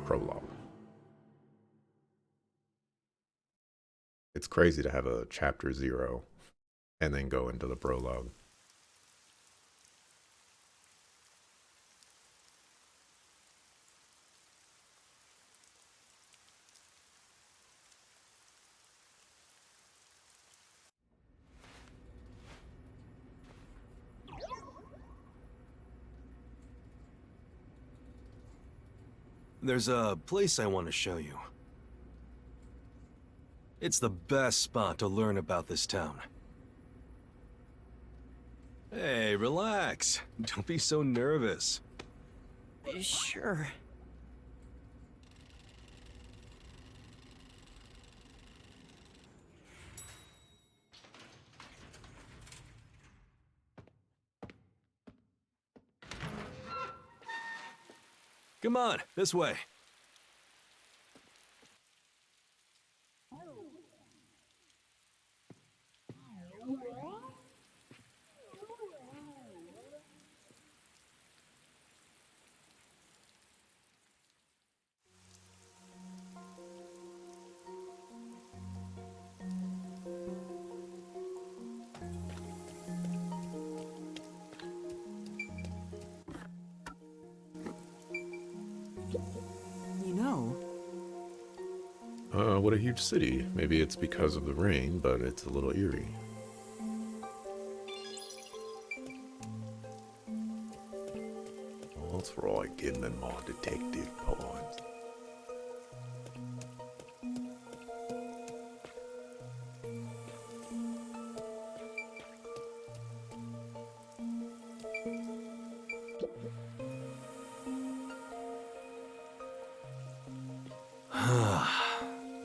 Prologue. It's crazy to have a chapter 0 and then go into the prologue. There's a place I want to show you. It's the best spot to learn about this town. Hey, relax. Don't be so nervous. Sure. Come on, this way. You know, What a huge city. Maybe it's because of the rain, but it's a little eerie. Well, that's right, getting in my detective poems.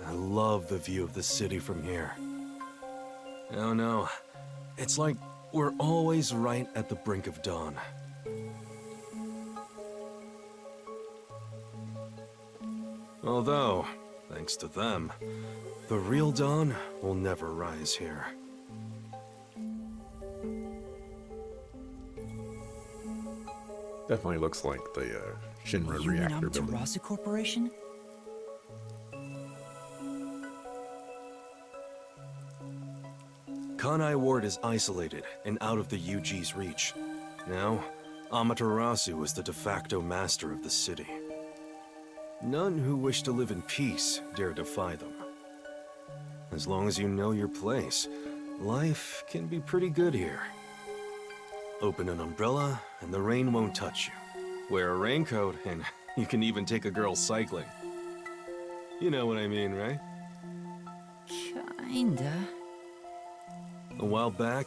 I love the view of the city from here. Oh no, it's like we're always right at the brink of dawn. Although, thanks to them, the real dawn will never rise here. Definitely looks like the Shinra you mean reactor building. Amaterasu Corporation? Kanai Ward is isolated and out of the UG's reach. Now, Amaterasu is the de facto master of the city. None who wish to live in peace dare defy them. As long as you know your place, life can be pretty good here. Open an umbrella and the rain won't touch you. Wear a raincoat and you can even take a girl cycling. You know what I mean, right? Kinda. A while back,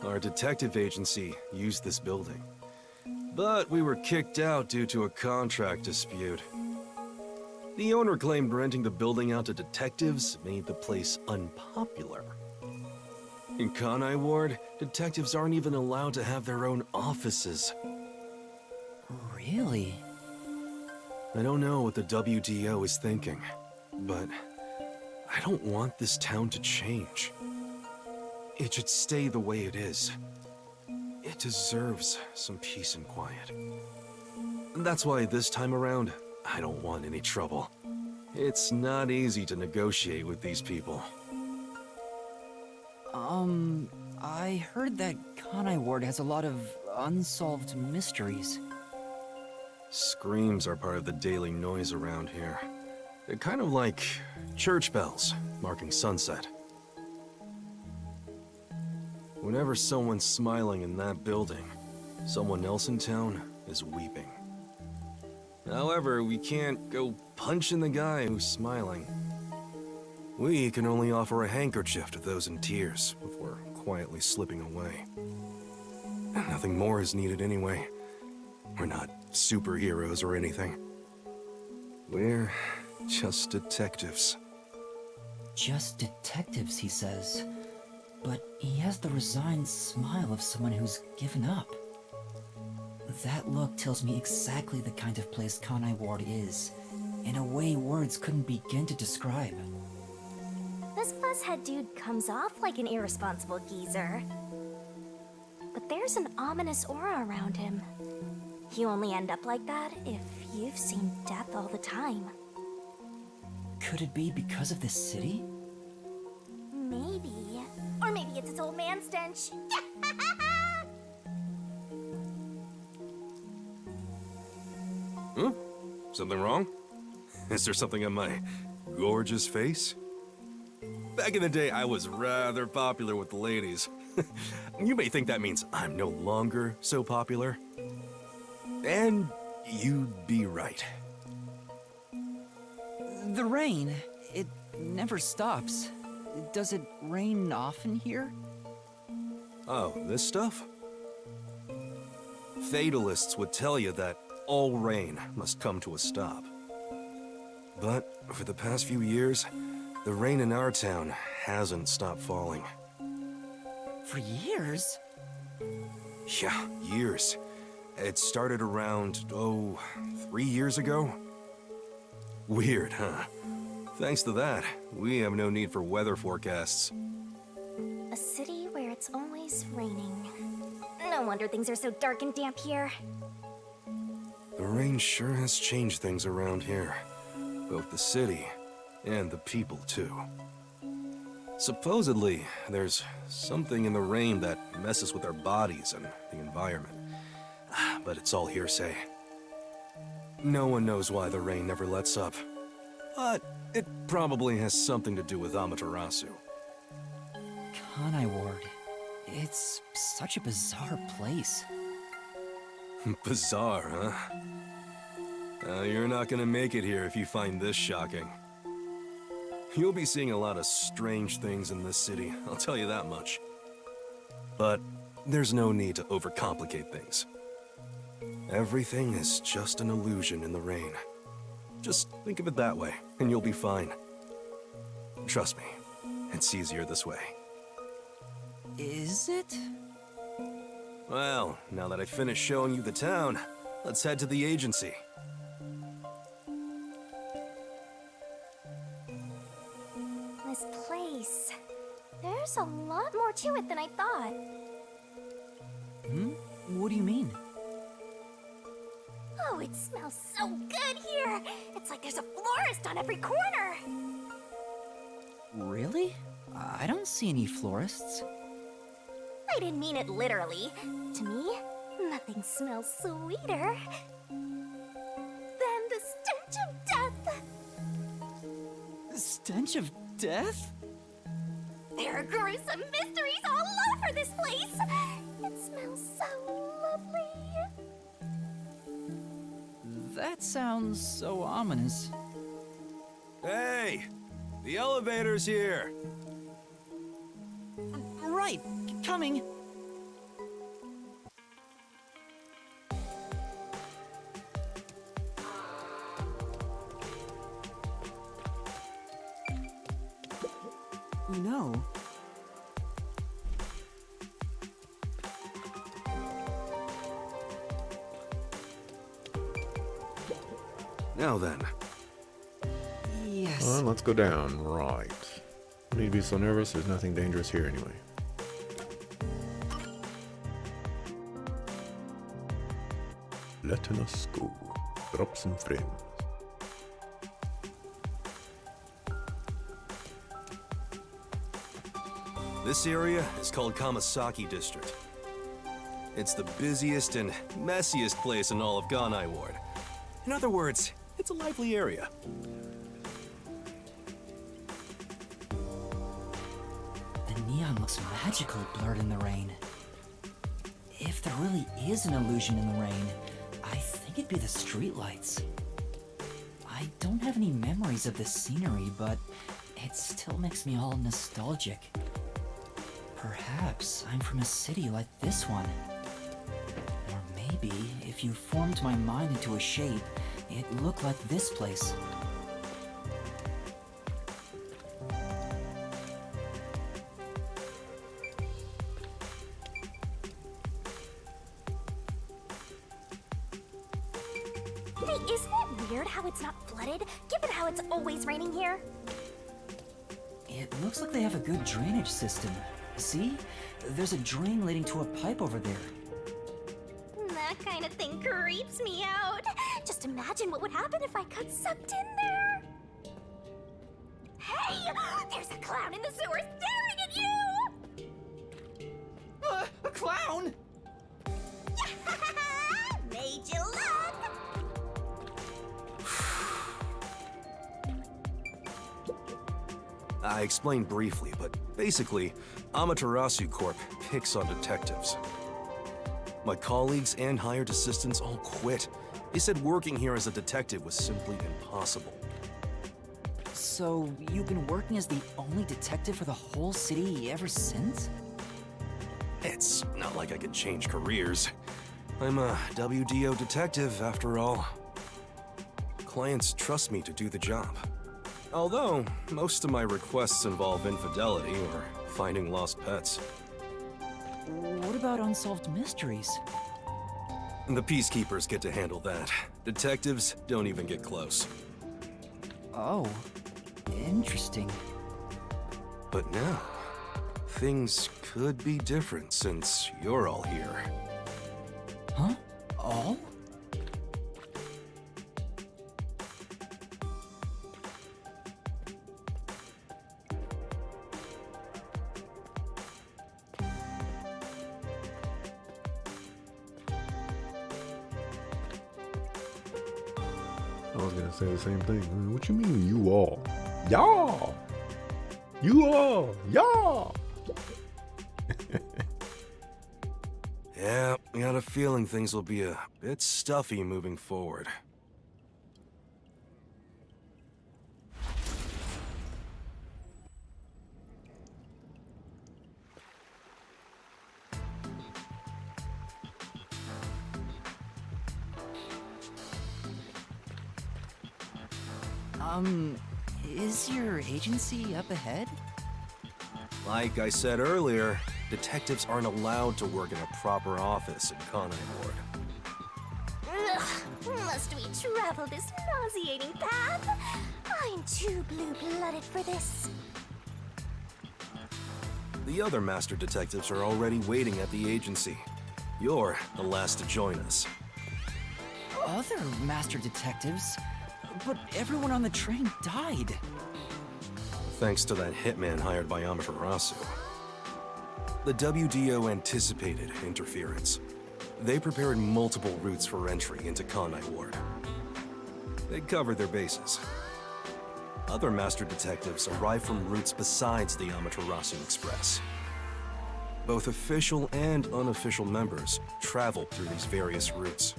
our detective agency used this building. But we were kicked out due to a contract dispute. The owner claimed renting the building out to detectives made the place unpopular. In Kanai Ward, detectives aren't even allowed to have their own offices. Really? I don't know what the WDO is thinking, but I don't want this town to change. It should stay the way it is. It deserves some peace and quiet. That's why this time around, I don't want any trouble. It's not easy to negotiate with these people. I heard that Kanai Ward has a lot of unsolved mysteries. Screams are part of the daily noise around here. They're kind of like church bells marking sunset. Whenever someone's smiling in that building, someone else in town is weeping. However, we can't go punching the guy who's smiling. We can only offer a handkerchief to those in tears before quietly slipping away. Nothing more is needed anyway. We're not superheroes or anything. We're just detectives. Just detectives, he says. But he has the resigned smile of someone who's given up. That look tells me exactly the kind of place Kanai Ward is, in a way words couldn't begin to describe. This fuzzhead dude comes off like an irresponsible geezer. But there's an ominous aura around him. You only end up like that if you've seen death all the time. Could it be because of this city? Maybe. Or maybe it's its old man stench. Huh? Something wrong? Is there something on my gorgeous face? Back in the day, I was rather popular with the ladies. You may think that means I'm no longer so popular. And you'd be right. The rain. It never stops. Does it rain often here? Oh, this stuff? Fatalists would tell you that all rain must come to a stop. But for the past few years, the rain in our town hasn't stopped falling. For years? Yeah, years. It started around, 3 years ago? Weird, huh? Thanks to that, we have no need for weather forecasts. A city where it's always raining. No wonder things are so dark and damp here. The rain sure has changed things around here. Both the city and the people, too. Supposedly, there's something in the rain that messes with our bodies and the environment. But it's all hearsay. No one knows why the rain never lets up. But it probably has something to do with Amaterasu. Kanai Ward. It's such a bizarre place. Bizarre, huh? You're not gonna make it here if you find this shocking. You'll be seeing a lot of strange things in this city, I'll tell you that much. But there's no need to overcomplicate things. Everything is just an illusion in the rain. Just think of it that way, and you'll be fine. Trust me, it's easier this way. Is it? Well, now that I finished showing you the town, let's head to the agency. This place. There's a lot more to it than I thought. What do you mean? Oh, it smells so good here! It's like there's a florist on every corner! Really? I don't see any florists. I didn't mean it literally. To me, nothing smells sweeter than the stench of death! Stench of death? There are gruesome mysteries all over this place! It smells so lovely! That sounds so ominous. Hey! The elevator's here! Right, coming. You know, Now then, yes. Let's go down. Right. No need to be so nervous. There's nothing dangerous here anyway. Let us go. Drop some frames. this area is called Kamasaki District. It's the busiest and messiest place in all of Ganai Ward. In other words, it's a lively area. The neon looks magical blurred in the rain. If there really is an illusion in the rain, I think it'd be the streetlights. I don't have any memories of this scenery, but it still makes me all nostalgic. Perhaps I'm from a city like this one. Or maybe, if you formed my mind into a shape, it'd look like this place. Hey, isn't it weird how it's not flooded, given how it's always raining here? It looks like they have a good drainage system. See? There's a drain leading to a pipe over there. That kind of thing creeps me out. Just imagine what would happen if I got sucked in there. Hey! There's a clown in the sewer staring at you! A clown? Made you look! I explained briefly, but basically, Amaterasu Corp picks on detectives. My colleagues and hired assistants all quit. They said working here as a detective was simply impossible. So, you've been working as the only detective for the whole city ever since? It's not like I could change careers. I'm a WDO detective, after all. Clients trust me to do the job. Although, most of my requests involve infidelity or finding lost pets. What about unsolved mysteries? The peacekeepers get to handle that. Detectives don't even get close. Oh, interesting. But now, things could be different since you're all here. Huh? All? I was gonna say the same thing. What you mean, you all? Y'all! You all! Y'all! Yeah, I got a feeling things will be a bit stuffy moving forward. Is your agency up ahead? Like I said earlier, detectives aren't allowed to work in a proper office in Conai Ward. Ugh, must we travel this nauseating path? I'm too blue-blooded for this. The other master detectives are already waiting at the agency. You're the last to join us. Other master detectives? But everyone on the train died. Thanks to that hitman hired by Amaterasu. The WDO anticipated interference. They prepared multiple routes for entry into Conai Ward. They covered their bases. Other master detectives arrived from routes besides the Amaterasu Express. Both official and unofficial members traveled through these various routes.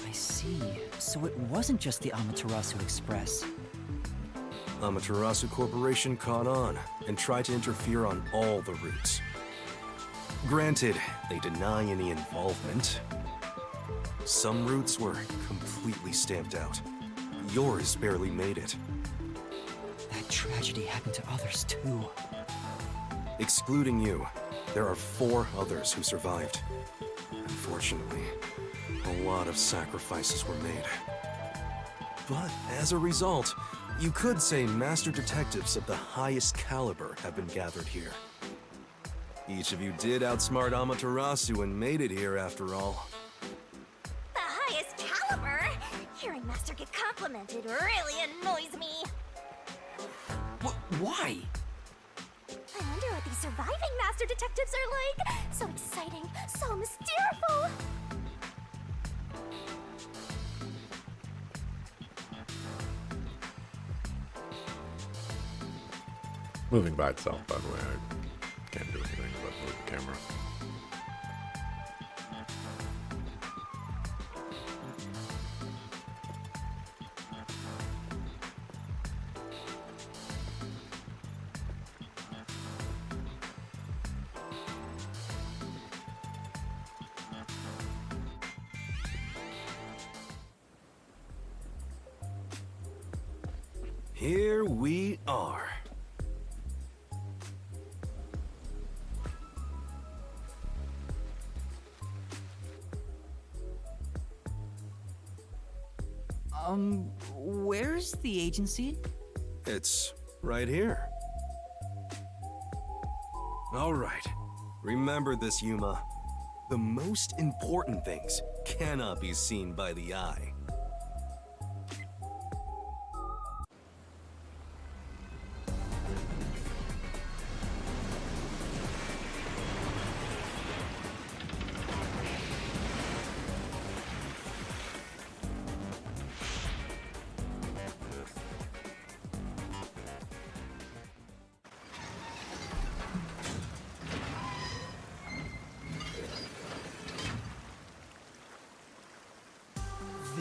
I see. So it wasn't just the Amaterasu Express. Amaterasu Corporation caught on and tried to interfere on all the routes. Granted, they deny any involvement. Some routes were completely stamped out. Yours barely made it. That tragedy happened to others too. Excluding you, there are 4 others who survived. Unfortunately, a lot of sacrifices were made. But as a result, you could say master detectives of the highest caliber have been gathered here. Each of you did outsmart Amaterasu and made it here after all. The highest caliber? Hearing Master get complimented really annoys me. Why? I wonder what these surviving Master Detectives are like. So exciting, so mysterious. Moving by itself, by the way. I can't do anything but move the camera. Here we are. Where's the agency? It's right here. All right. Remember this, Yuma. The most important things cannot be seen by the eye.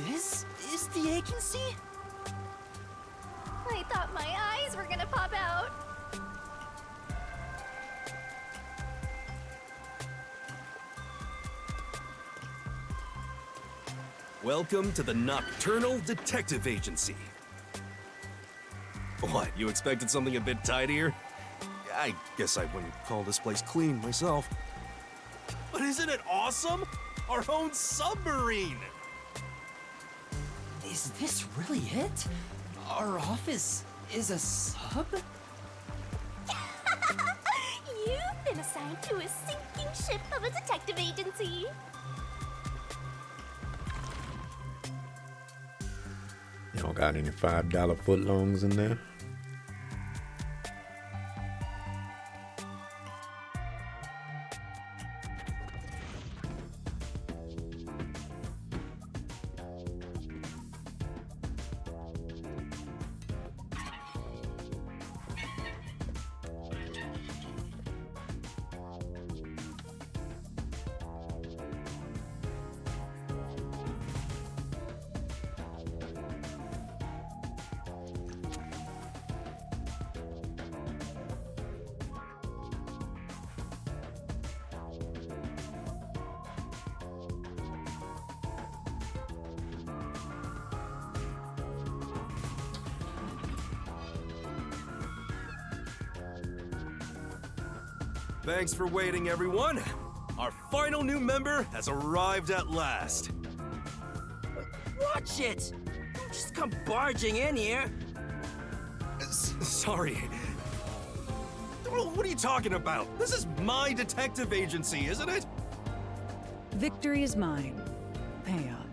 This is the agency? I thought my eyes were gonna pop out. Welcome to the Nocturnal Detective Agency. What, you expected something a bit tidier? I guess I wouldn't call this place clean myself. But isn't it awesome? Our own submarine! Is this really it? Our office is a sub? You've been assigned to a sinking ship of a detective agency. Y'all got any $5 footlongs in there? Thanks for waiting, everyone. Our final new member has arrived at last. Watch it! Don't just come barging in here. Sorry. What are you talking about? This is my detective agency, isn't it? Victory is mine. Pay up.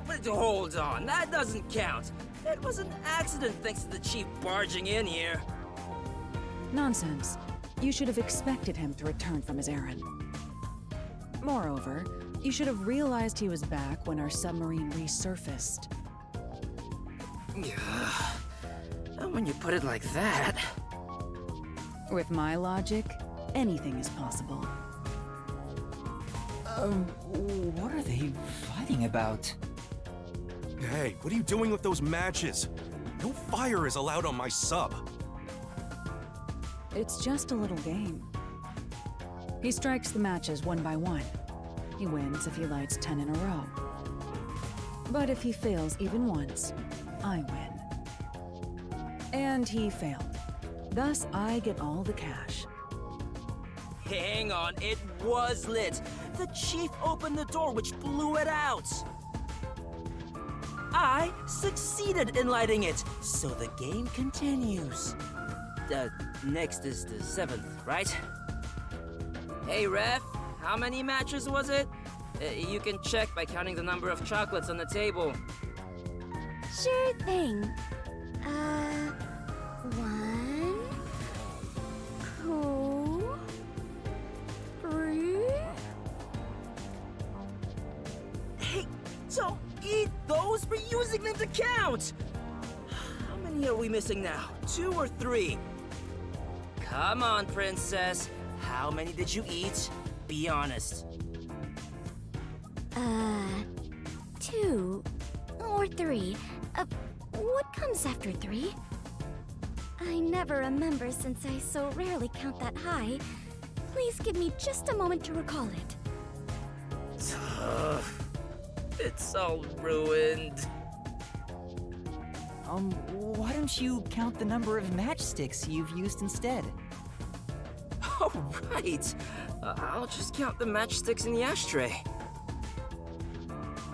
But hold on, that doesn't count. It was an accident thanks to the chief barging in here. Nonsense. You should have expected him to return from his errand. Moreover, you should have realized he was back when our submarine resurfaced. When you put it like that. With my logic, anything is possible. What are they fighting about? Hey, what are you doing with those matches? No fire is allowed on my sub. It's just a little game. He strikes the matches one by one. He wins if he lights 10 in a row. But if he fails even once, I win. And he failed. Thus, I get all the cash. Hang on, it was lit. The chief opened the door, which blew it out. I succeeded in lighting it, so the game continues. Next is the 7th, right? Hey, ref, how many matches was it? You can check by counting the number of chocolates on the table. Sure thing. 1, 2, 3. Hey, don't eat those! We're using them to count! How many are we missing now? 2 or 3? Come on, princess. How many did you eat? Be honest. 2 or 3. What comes after 3? I never remember since I so rarely count that high. Please give me just a moment to recall it. It's all ruined. Why don't you count the number of matchsticks you've used instead? Oh, right. I'll just count the matchsticks in the ashtray.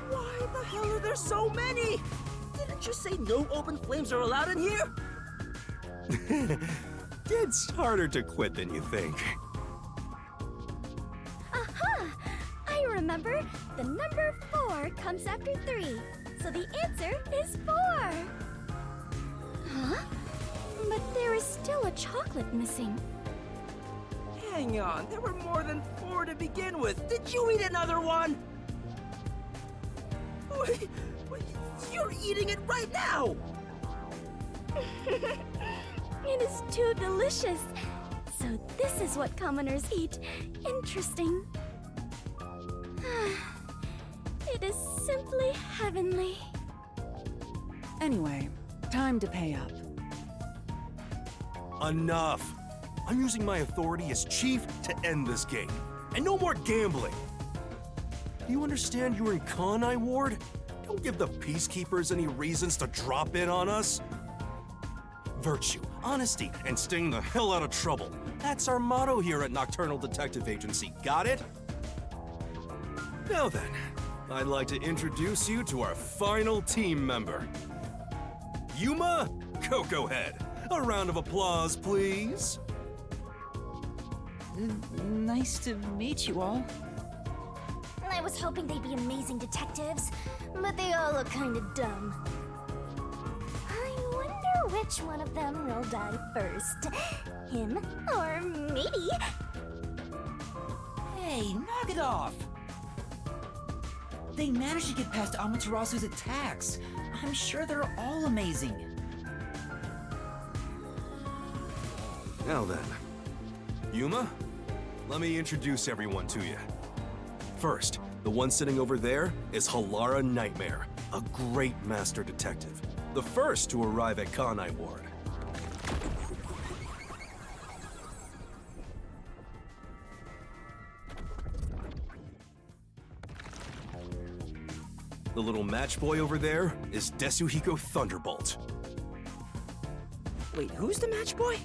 Why the hell are there so many? Didn't you say no open flames are allowed in here? It's harder to quit than you think. remember, the number 4 comes after 3. So the answer is 4. Huh? But there is still a chocolate missing. Hang on, there were more than 4 to begin with. Did you eat another one? Wait, you're eating it right now! It is too delicious. So this is what commoners eat. Interesting. It is simply heavenly. Anyway, time to pay up. Enough! I'm using my authority as chief to end this game. And no more gambling! Do you understand you're in Kanai Ward? Don't give the Peacekeepers any reasons to drop in on us. Virtue, honesty, and staying the hell out of trouble. That's our motto here at Nocturnal Detective Agency, got it? Now then, I'd like to introduce you to our final team member. Yuma Coco Head. A round of applause, please. Nice to meet you all. I was hoping they'd be amazing detectives, but they all look kind of dumb. I wonder which one of them will die first. Him or me? Hey, knock it off! They managed to get past Amaterasu's attacks. I'm sure they're all amazing. Now then, Yuma, let me introduce everyone to you. First, the one sitting over there is Halara Nightmare, a great master detective. The first to arrive at Kanai Ward. The little match boy over there is Desuhiko Thunderbolt. Wait, who's the match boy?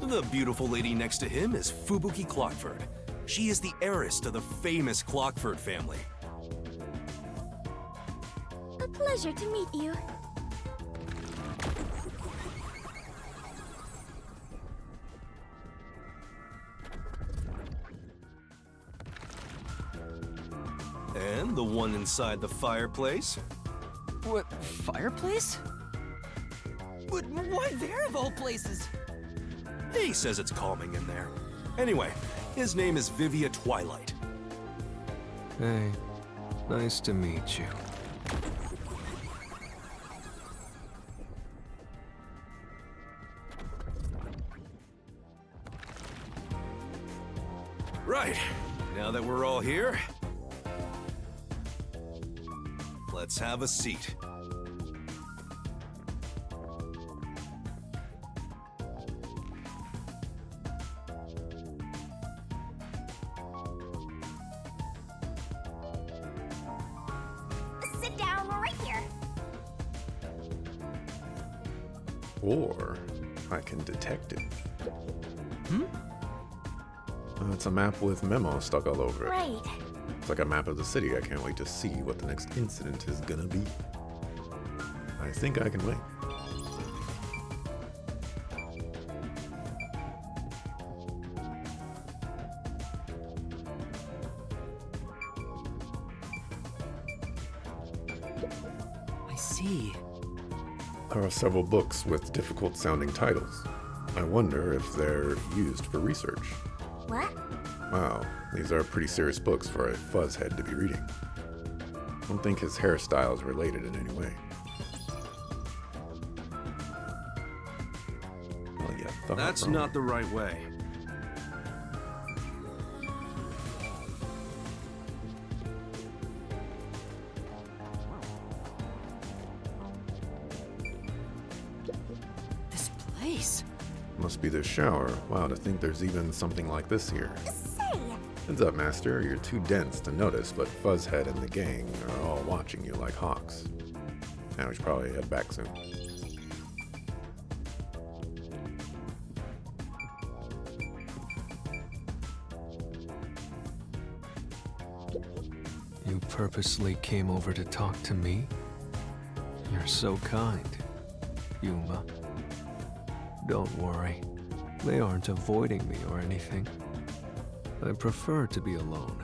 The beautiful lady next to him is Fubuki Clockford. She is the heiress to the famous Clockford family. A pleasure to meet you. And the one inside the fireplace? What, fireplace? But why there of all places? He says it's calming in there. Anyway, his name is Vivia Twilight. Hey, nice to meet you. Right, now that we're all here, let's have a seat. Sit down right here. Or I can detect it. It's a map with memos stuck all over it. Right. It's like a map of the city. I can't wait to see what the next incident is gonna be. I think I can wait. I see. There are several books with difficult sounding titles. I wonder if they're used for research. What? Wow, these are pretty serious books for a fuzzhead to be reading. I don't think his hairstyle is related in any way. Well, you thought That's wrong. not the right way. This place. Must be the shower. Wow, to think there's even something like this here. Say, Heads up, Master. You're too dense to notice, but Fuzzhead and the gang are all watching you like hawks. Now we should probably head back soon. You purposely came over to talk to me? You're so kind, Yuma. Don't worry. They aren't avoiding me or anything. I prefer to be alone.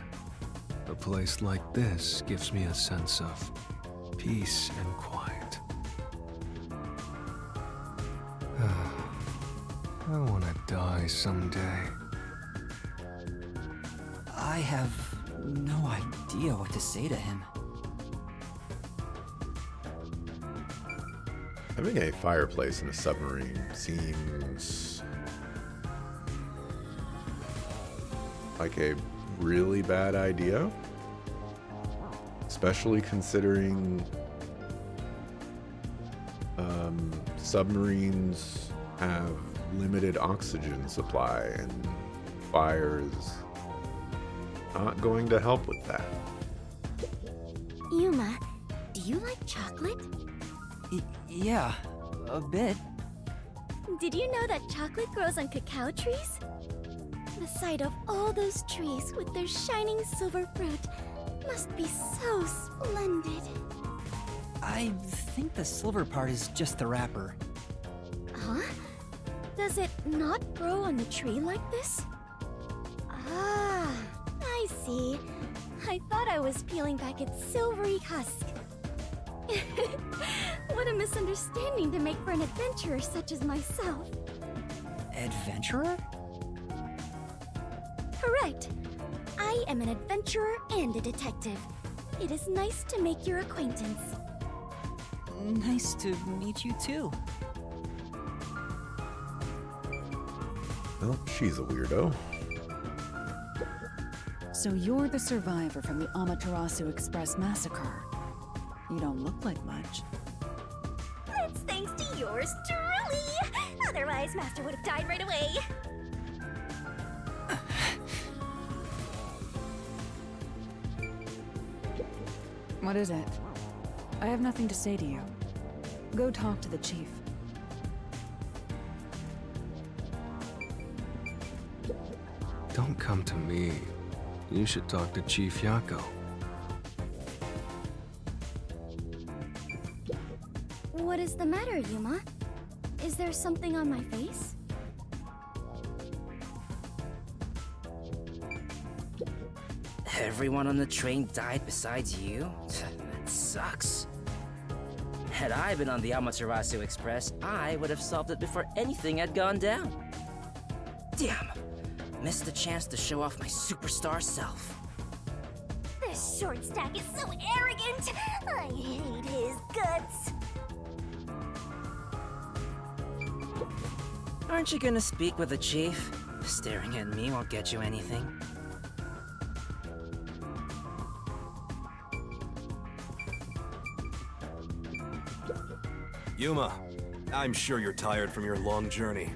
A place like this gives me a sense of peace and quiet. I want to die someday. I have no idea what to say to him. Having a fireplace in a submarine seems like a really bad idea, especially considering submarines have limited oxygen supply, and fire is not going to help with that. Yuma, do you like chocolate? Yeah, a bit. Did you know that chocolate grows on cacao trees? The sight of all those trees with their shining silver fruit must be so splendid. I think the silver part is just the wrapper. Huh? Does it not grow on the tree like this? Ah, I see. I thought I was peeling back its silvery husk. What a misunderstanding to make for an adventurer such as myself. Adventurer? Correct. I am an adventurer and a detective. It is nice to make your acquaintance. Nice to meet you too. Well, she's a weirdo. So you're the survivor from the Amaterasu Express massacre. You don't look like much. It's thanks to yours truly. Otherwise, Master would have died right away. What is it? I have nothing to say to you. Go talk to the chief. Don't come to me. You should talk to Chief Yako. What is the matter, Yuma? Is there something on my face? Everyone on the train died besides you? That sucks. Had I been on the Amaterasu Express, I would have solved it before anything had gone down. Damn! Missed the chance to show off my superstar self. This short stack is so arrogant! I hate his guts! Aren't you gonna speak with the chief? Staring at me won't get you anything. Yuma, I'm sure you're tired from your long journey.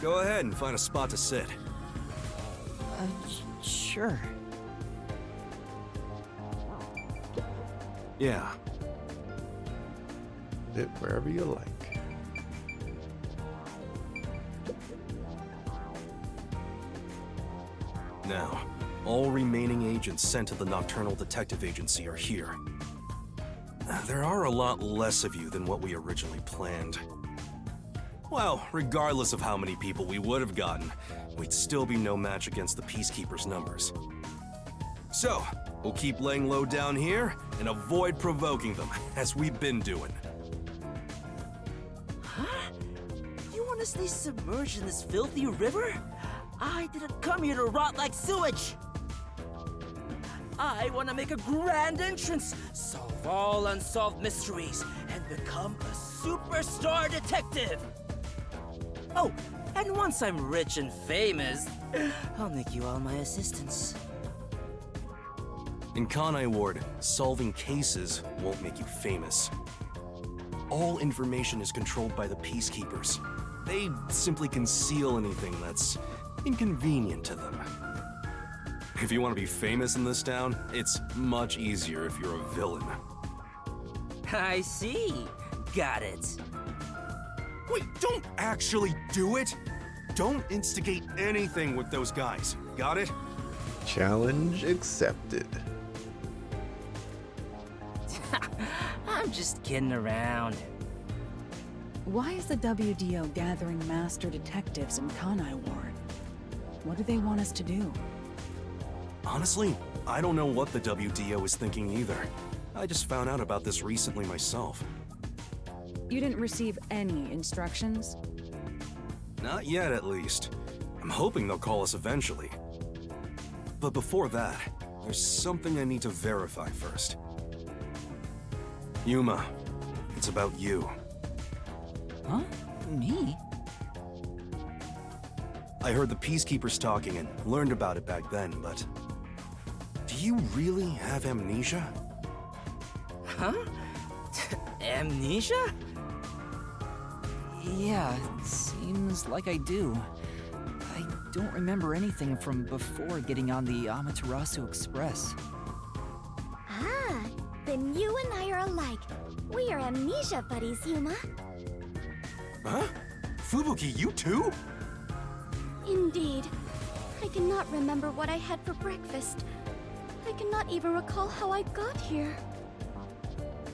Go ahead and find a spot to sit. Sure. Yeah. Sit wherever you like. Now, all remaining agents sent to the Nocturnal Detective Agency are here. There are a lot less of you than what we originally planned. Well, regardless of how many people we would have gotten, we'd still be no match against the Peacekeepers' numbers. So, we'll keep laying low down here and avoid provoking them, as we've been doing. Huh? You want to stay submerged in this filthy river? I didn't come here to rot like sewage! I want to make a grand entrance, solve all unsolved mysteries, and become a superstar detective! Oh, and once I'm rich and famous, I'll make you all my assistants. In Kanai Ward, solving cases won't make you famous. All information is controlled by the Peacekeepers. They simply conceal anything that's inconvenient to them. If you want to be famous in this town, it's much easier if you're a villain. I see. Got it. Wait, don't actually do it! Don't instigate anything with those guys. Got it? Challenge accepted. I'm just kidding around. Why is the WDO gathering master detectives in Kanai Ward? What do they want us to do? Honestly, I don't know what the WDO is thinking either. I just found out about this recently myself. You didn't receive any instructions? Not yet, at least. I'm hoping they'll call us eventually. But before that, there's something I need to verify first. Yuma, it's about you. Huh? Me? I heard the Peacekeepers talking and learned about it back then, but... do you really have amnesia? Huh? Amnesia? Yeah, seems like I do. I don't remember anything from before getting on the Amaterasu Express. Ah, then you and I are alike. We are amnesia buddies, Yuma. Huh? Fubuki, you too? Indeed. I cannot remember what I had for breakfast. I cannot even recall how I got here.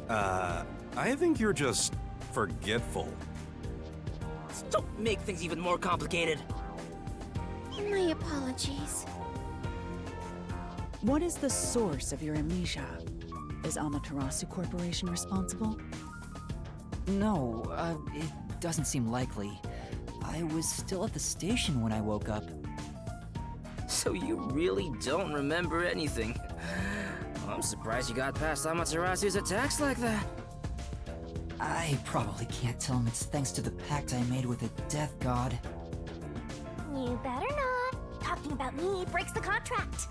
I think you're just forgetful. Don't make things even more complicated. My apologies. What is the source of your amnesia? Is Amaterasu Corporation responsible? No, it doesn't seem likely. I was still at the station when I woke up. So you really don't remember anything. I'm surprised you got past Amaterasu's attacks like that. I probably can't tell him it's thanks to the pact I made with the Death God. You better not. Talking about me breaks the contract.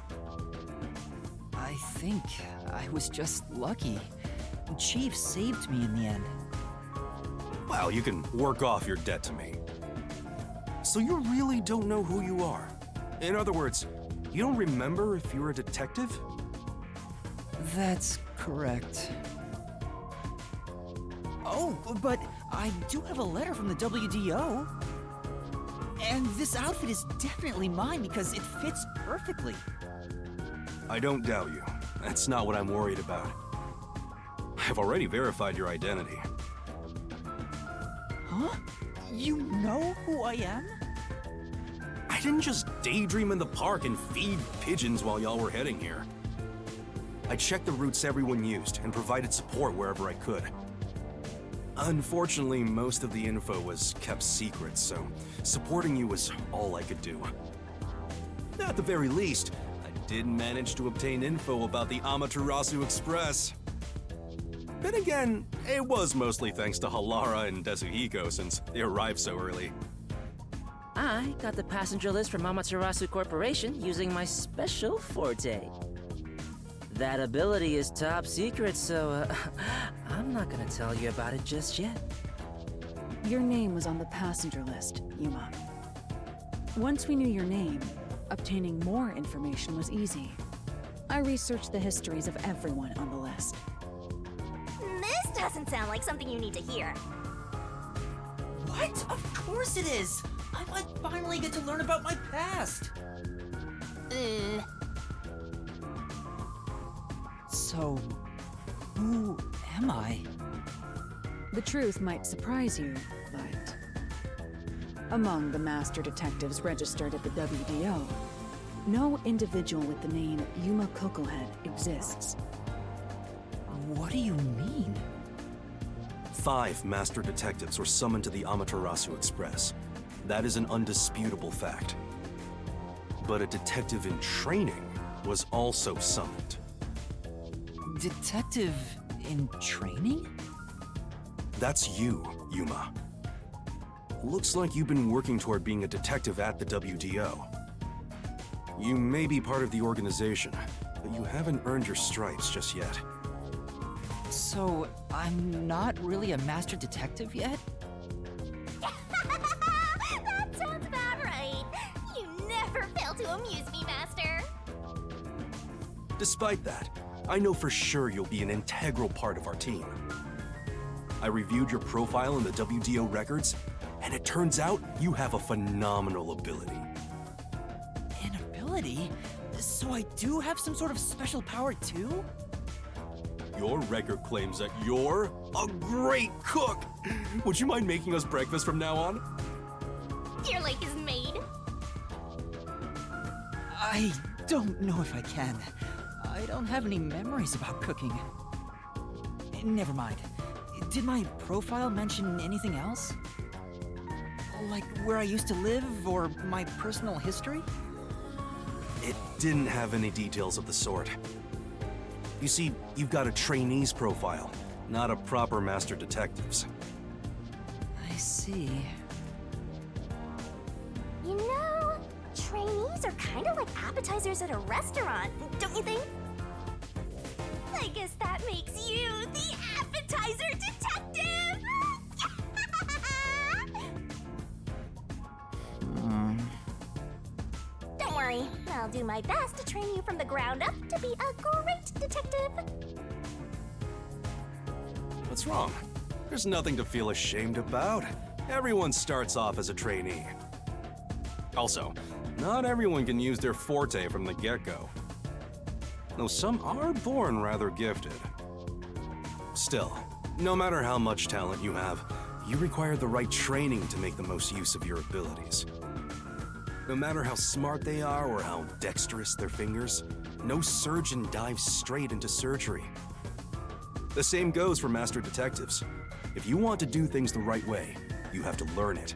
I think I was just lucky. Chief saved me in the end. Well, you can work off your debt to me. So you really don't know who you are? In other words, you don't remember if you're a detective? That's correct. Oh, but I do have a letter from the WDO. And this outfit is definitely mine because it fits perfectly. I don't doubt you. That's not what I'm worried about. I've already verified your identity. Huh? You know who I am? I didn't just daydream in the park and feed pigeons while y'all were heading here. I checked the routes everyone used and provided support wherever I could. Unfortunately, most of the info was kept secret, so supporting you was all I could do. At the very least, I did manage to obtain info about the Amaterasu Express. Then again, it was mostly thanks to Halara and Desuhiko since they arrived so early. I got the passenger list from Amaterasu Corporation using my special forte. That ability is top secret, so I'm not gonna tell you about it just yet. Your name was on the passenger list, Yuma. Once we knew your name, obtaining more information was easy. I researched the histories of everyone on the list. This doesn't sound like something you need to hear. What? Of course it is! I might finally get to learn about my past! So, who am I? The truth might surprise you, but... among the master detectives registered at the WDO, no individual with the name Yuma Kokohead exists. What do you mean? 5 master detectives were summoned to the Amaterasu Express. That is an undisputable fact. But a detective in training was also summoned. Detective in training? That's you, Yuma. Looks like you've been working toward being a detective at the WDO. You may be part of the organization, but you haven't earned your stripes just yet. So, I'm not really a master detective yet? That sounds about right. You never fail to amuse me, Master. Despite that, I know for sure you'll be an integral part of our team. I reviewed your profile in the WDO records, and it turns out you have a phenomenal ability. An ability? So I do have some sort of special power too? Your record claims that you're a great cook. Would you mind making us breakfast from now on? Your lake is made. I don't know if I can. I don't have any memories about cooking. Never mind. Did my profile mention anything else? Like where I used to live or my personal history? It didn't have any details of the sort. You see, you've got a trainee's profile, not a proper master detective's. I see. You know, trainees are kind of like appetizers at a restaurant, don't you think? I guess that makes you the appetizer detective! Don't worry, I'll do my best to train you from the ground up to be a great detective. What's wrong? There's nothing to feel ashamed about. Everyone starts off as a trainee. Also, not everyone can use their forte from the get-go. Though some are born rather gifted. Still, no matter how much talent you have, you require the right training to make the most use of your abilities. No matter how smart they are or how dexterous their fingers, no surgeon dives straight into surgery. The same goes for master detectives. If you want to do things the right way, you have to learn it.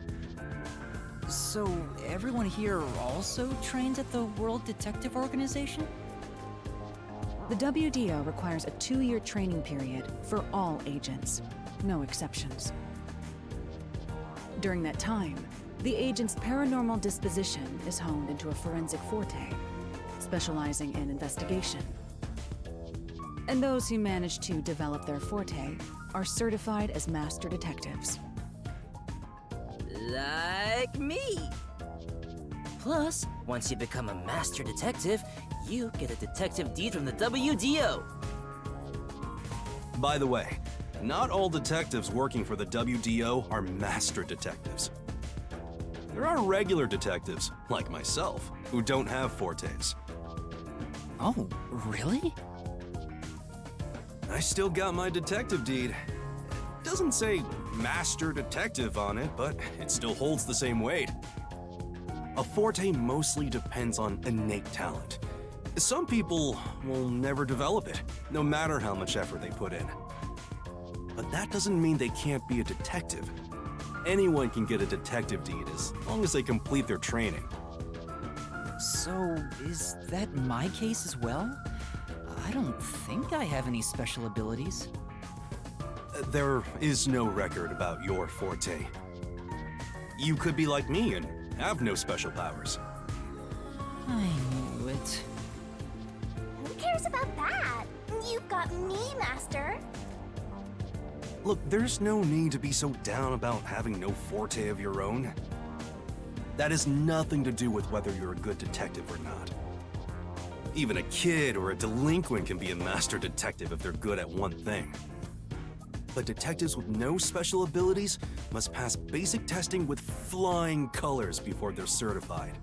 So everyone here also trains at the World Detective Organization? The WDO requires a 2-year training period for all agents, no exceptions. During that time, the agent's paranormal disposition is honed into a forensic forte, specializing in investigation. And those who manage to develop their forte are certified as master detectives. Like me. Plus, once you become a master detective, you get a detective deed from the WDO. By the way, not all detectives working for the WDO are master detectives. There are regular detectives, like myself, who don't have fortes. Oh, really? I still got my detective deed. It doesn't say master detective on it, but it still holds the same weight. A forte mostly depends on innate talent. Some people will never develop it, no matter how much effort they put in. But that doesn't mean they can't be a detective. Anyone can get a detective deed as long as they complete their training. So, is that my case as well? I don't think I have any special abilities. There is no record about your forte. You could be like me and have no special powers. I knew it. Who cares about that? You've got me, Master. Look, there's no need to be so down about having no forte of your own. That has nothing to do with whether you're a good detective or not. Even a kid or a delinquent can be a master detective if they're good at one thing. But detectives with no special abilities must pass basic testing with flying colors before they're certified.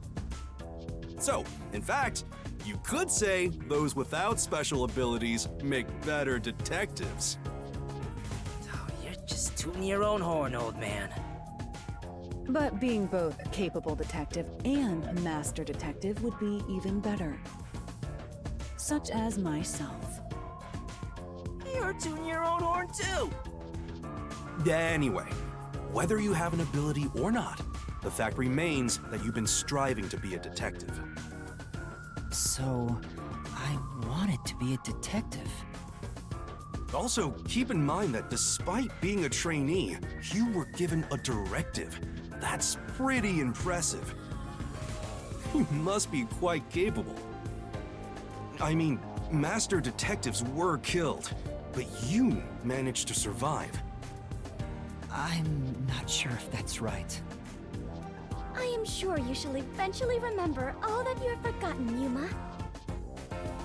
So, in fact, you could say those without special abilities make better detectives. Oh, you're just tooting your own horn, old man. But being both a capable detective and a master detective would be even better. Such as myself. You're tooting your own horn too. Anyway, whether you have an ability or not, the fact remains that you've been striving to be a detective. So, I wanted to be a detective. Also, keep in mind that despite being a trainee, you were given a directive. That's pretty impressive. You must be quite capable. I mean, master detectives were killed, but you managed to survive. I'm not sure if that's right. I am sure you shall eventually remember all that you have forgotten, Yuma.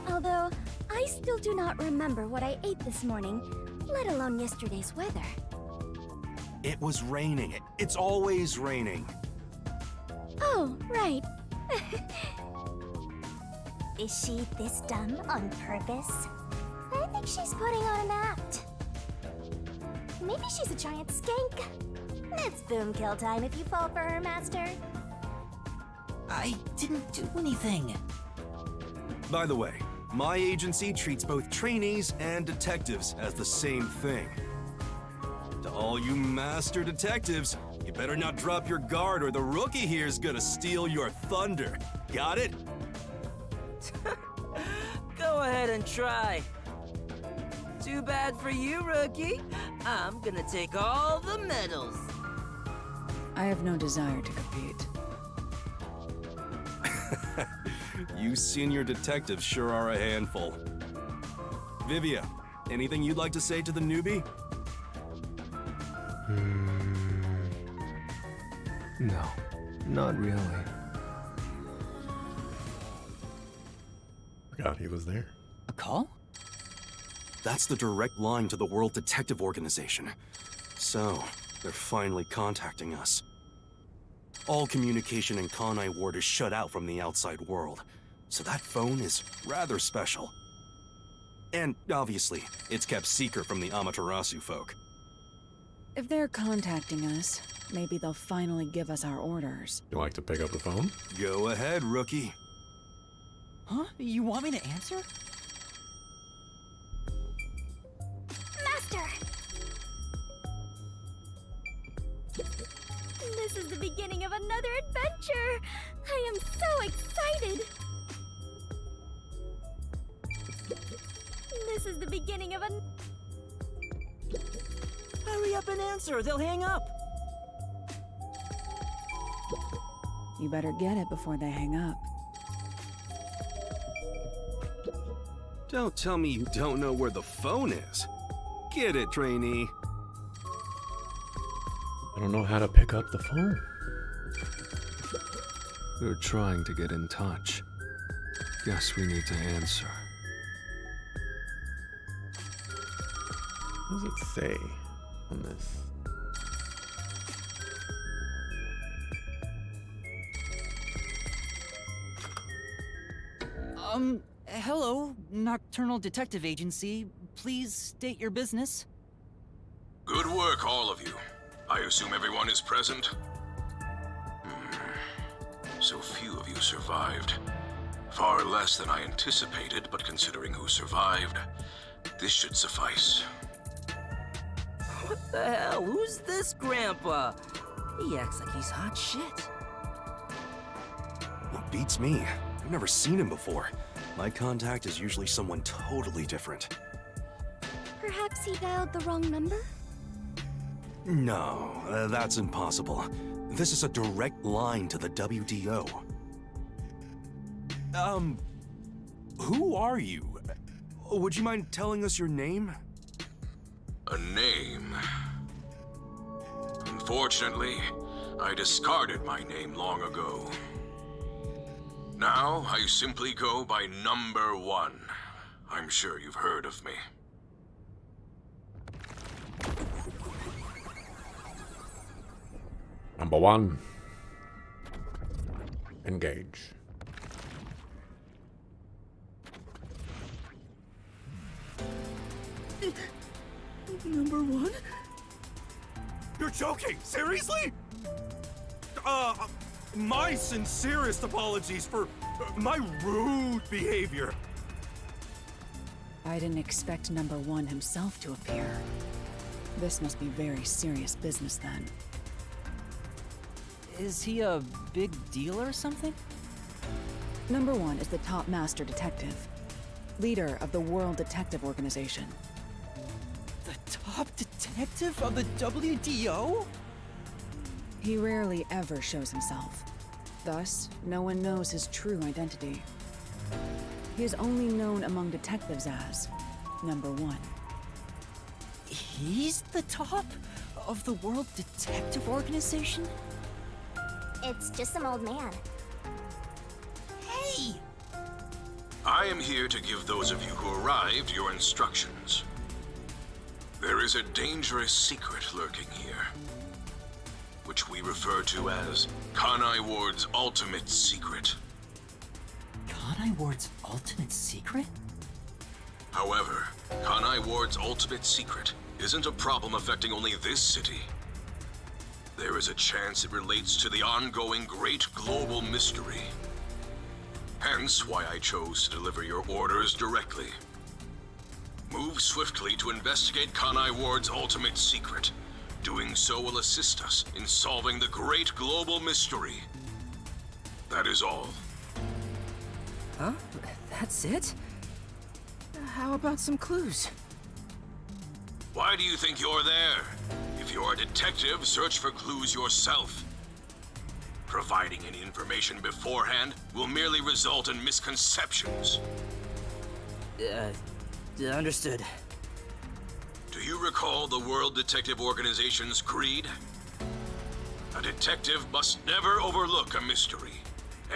Although, I still do not remember what I ate this morning, let alone yesterday's weather. It was raining. It's always raining. Oh, right. Is she this dumb on purpose? I think like she's putting on an act. Maybe she's a giant skank. It's boom kill time if you fall for her, Master. I didn't do anything. By the way, my agency treats both trainees and detectives as the same thing. To all you master detectives, you better not drop your guard or the rookie here's gonna steal your thunder. Got it? Go ahead and try. Too bad for you, rookie. I'm gonna take all the medals. I have no desire to compete. You senior detectives sure are a handful. Vivia, anything you'd like to say to the newbie? No, not really. Forgot he was there. A call? That's the direct line to the World Detective Organization. So, they're finally contacting us. All communication in Kanai Ward is shut out from the outside world, so that phone is rather special. And, obviously, it's kept secret from the Amaterasu folk. If they're contacting us, maybe they'll finally give us our orders. You like to pick up the phone? Go ahead, rookie. Huh? You want me to answer? Master! This is the beginning of another adventure! I am so excited! This is the beginning of an... Hurry up and answer, they'll hang up. You better get it before they hang up. Don't tell me you don't know where the phone is. Get it, trainee. I don't know how to pick up the phone. They're trying to get in touch. Guess we need to answer. What does it say on this? Hello, Nocturnal Detective Agency. Please state your business. Good work, all of you. I assume everyone is present? So few of you survived. Far less than I anticipated, but considering who survived, this should suffice. What the hell? Who's this grandpa? He acts like he's hot shit. What beats me? I've never seen him before. My contact is usually someone totally different. Perhaps he dialed the wrong number? No, that's impossible. This is a direct line to the WDO. Who are you? Would you mind telling us your name? A name? Unfortunately, I discarded my name long ago. Now, I simply go by Number 1. I'm sure you've heard of me. Number 1. Engage. Number 1? You're joking! Seriously? My sincerest apologies for my rude behavior. I didn't expect number 1 himself to appear. This must be very serious business then. Is he a big deal or something? Number 1 is the top master detective, leader of the World Detective Organization. The top detective of the WDO? He rarely ever shows himself. Thus, no one knows his true identity. He is only known among detectives as Number 1. He's the top of the World Detective Organization? It's just some old man. Hey! I am here to give those of you who arrived your instructions. There is a dangerous secret lurking here, which we refer to as Kanai Ward's ultimate secret. Kanai Ward's ultimate secret? However, Kanai Ward's ultimate secret isn't a problem affecting only this city. There is a chance it relates to the ongoing great global mystery. Hence why I chose to deliver your orders directly. Move swiftly to investigate Kanai Ward's ultimate secret. Doing so will assist us in solving the great global mystery. That is all. Huh? That's it? How about some clues? Why do you think you're there? If you're a detective, search for clues yourself. Providing any information beforehand will merely result in misconceptions. Understood. Do you recall the World Detective Organization's creed? A detective must never overlook a mystery.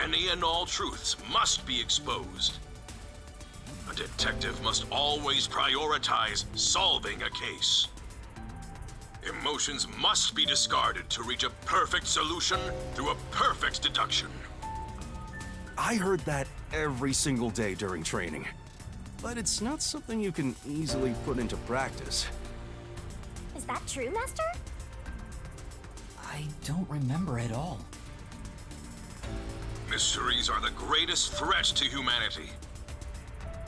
Any and all truths must be exposed. A detective must always prioritize solving a case. Emotions must be discarded to reach a perfect solution through a perfect deduction. I heard that every single day during training. But it's not something you can easily put into practice. Is that true, Master? I don't remember at all. Mysteries are the greatest threat to humanity.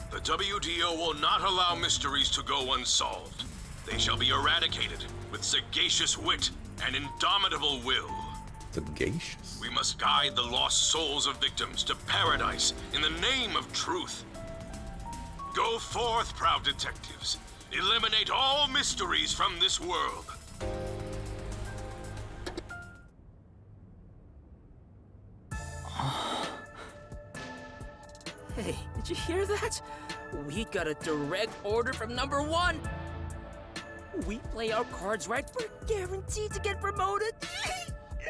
The WDO will not allow mysteries to go unsolved. They shall be eradicated with sagacious wit and indomitable will. Sagacious. We must guide the lost souls of victims to paradise in the name of truth. Go forth, proud detectives. Eliminate all mysteries from this world. Hey, did you hear that? We got a direct order from number 1. We play our cards right, we're guaranteed to get promoted.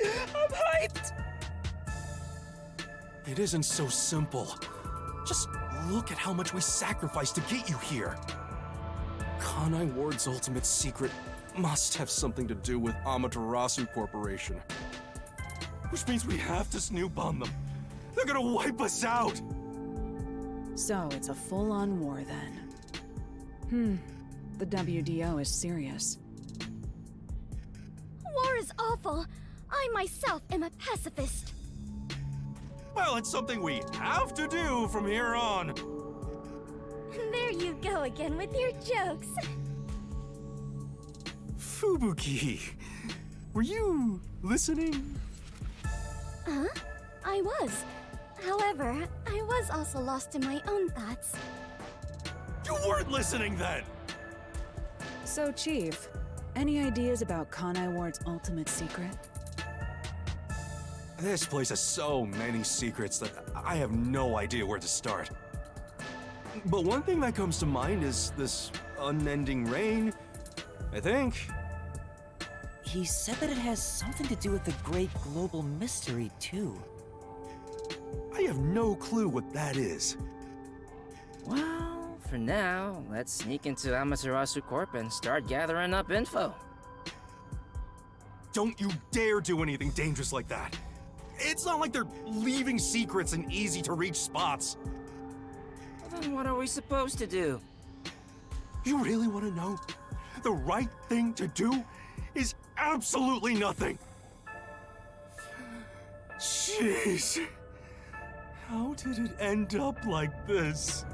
I'm hyped. It isn't so simple. Just look at how much we sacrificed to get you here. Kanai Ward's ultimate secret must have something to do with Amaterasu Corporation. Which means we have to snoop on them. They're gonna wipe us out! So it's a full-on war then. The WDO is serious. War is awful. I myself am a pacifist. Well, it's something we have to do from here on. There you go again with your jokes. Fubuki, were you listening? Huh? I was. However, I was also lost in my own thoughts. You weren't listening then! So, Chief, any ideas about Kanai Ward's ultimate secret? This place has so many secrets that I have no idea where to start. But one thing that comes to mind is this unending rain, I think. He said that it has something to do with the great global mystery, too. I have no clue what that is. Well, for now, let's sneak into Amaterasu Corp and start gathering up info. Don't you dare do anything dangerous like that. It's not like they're leaving secrets in easy-to-reach spots. Then what are we supposed to do? You really want to know? The right thing to do is absolutely nothing. Jeez. How did it end up like this?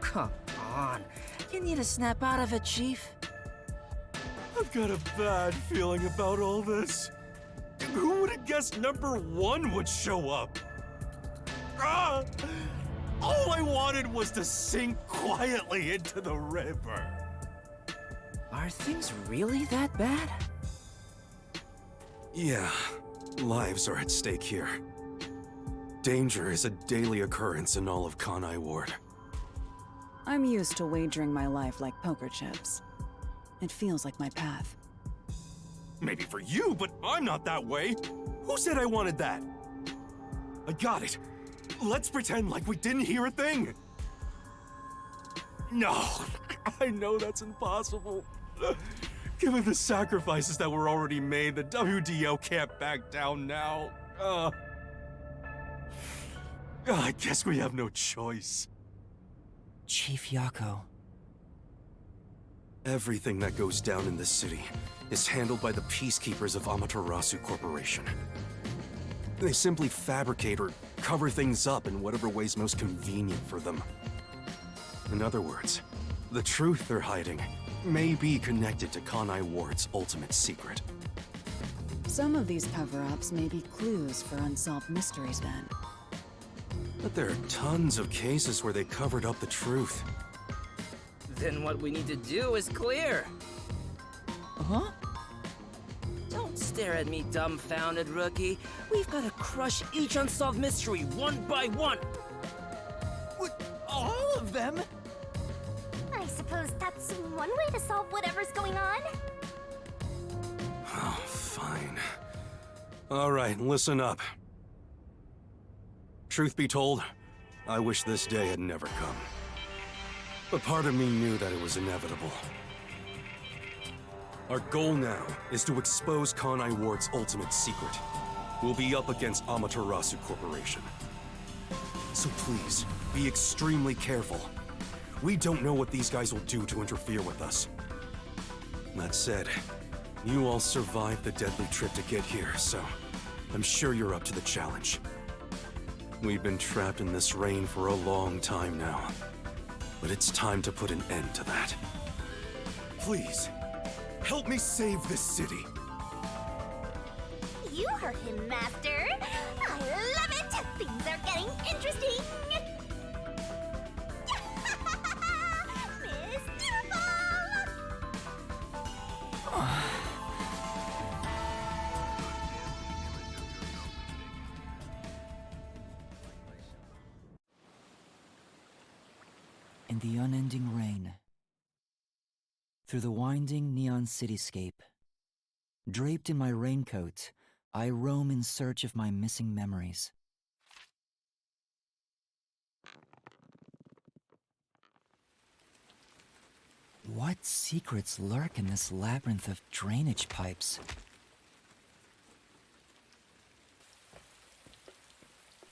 Come on. You need to snap out of it, Chief. I've got a bad feeling about all this. Who would have guessed number 1 would show up? Ah! All I wanted was to sink quietly into the river. Are things really that bad? Yeah, lives are at stake here. Danger is a daily occurrence in all of Kanai Ward. I'm used to wagering my life like poker chips. It feels like my path. Maybe for you, but I'm not that way. Who said I wanted that? I got it. Let's pretend like we didn't hear a thing. No, I know that's impossible. Given the sacrifices that were already made, the WDO can't back down now. I guess we have no choice. Chief Yako. Everything that goes down in this city is handled by the peacekeepers of Amaterasu Corporation. They simply fabricate or cover things up in whatever way's most convenient for them. In other words, the truth they're hiding may be connected to Kanai Ward's ultimate secret. Some of these cover-ups may be clues for unsolved mysteries then. But there are tons of cases where they covered up the truth. Then what we need to do is clear. Huh? Don't stare at me, dumbfounded rookie. We've got to crush each unsolved mystery one by one. What? All of them? I suppose that's one way to solve whatever's going on. Oh, fine. All right, listen up. Truth be told, I wish this day had never come. But part of me knew that it was inevitable. Our goal now is to expose Kanai Ward's ultimate secret. We'll be up against Amaterasu Corporation. So please, be extremely careful. We don't know what these guys will do to interfere with us. That said, you all survived the deadly trip to get here, so I'm sure you're up to the challenge. We've been trapped in this rain for a long time now, but it's time to put an end to that. Please, help me save this city. You heard him, Master. I love it. Things are getting interesting. Miss Beautiful! In the unending rain, through the winding neon cityscape, draped in my raincoat, I roam in search of my missing memories. What secrets lurk in this labyrinth of drainage pipes?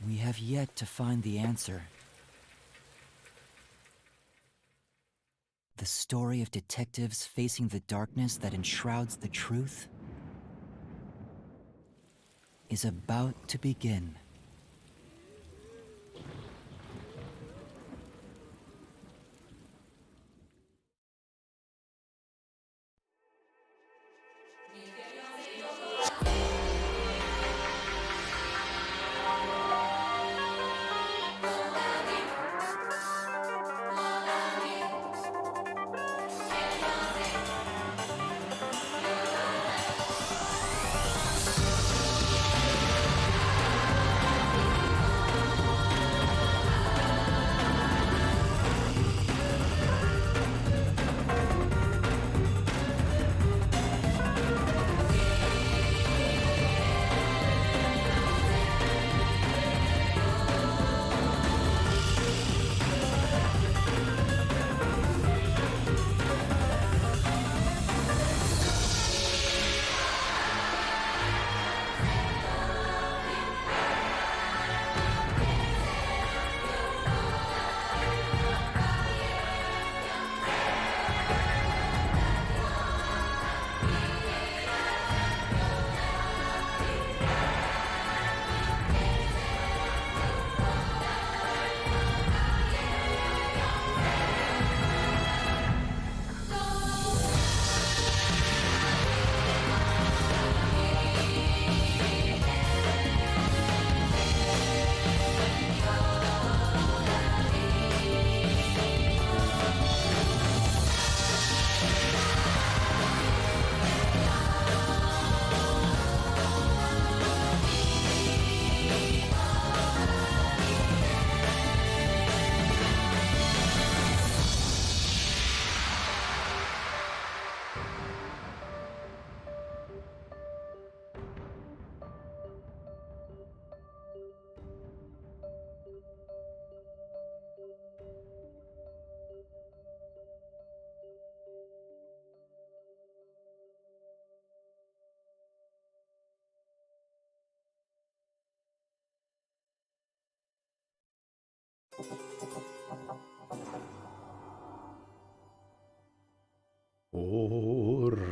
We have yet to find the answer. The story of detectives facing the darkness that enshrouds the truth is about to begin.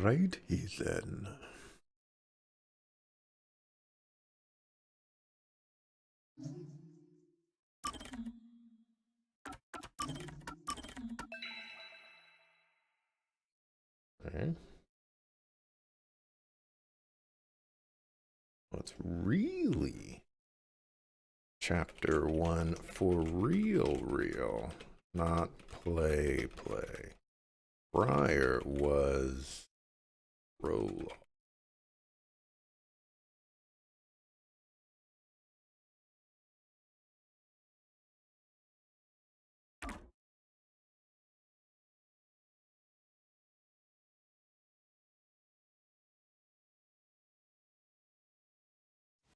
Alrighty then. Okay. It's really chapter 1 for real, not play. Prior was prologue.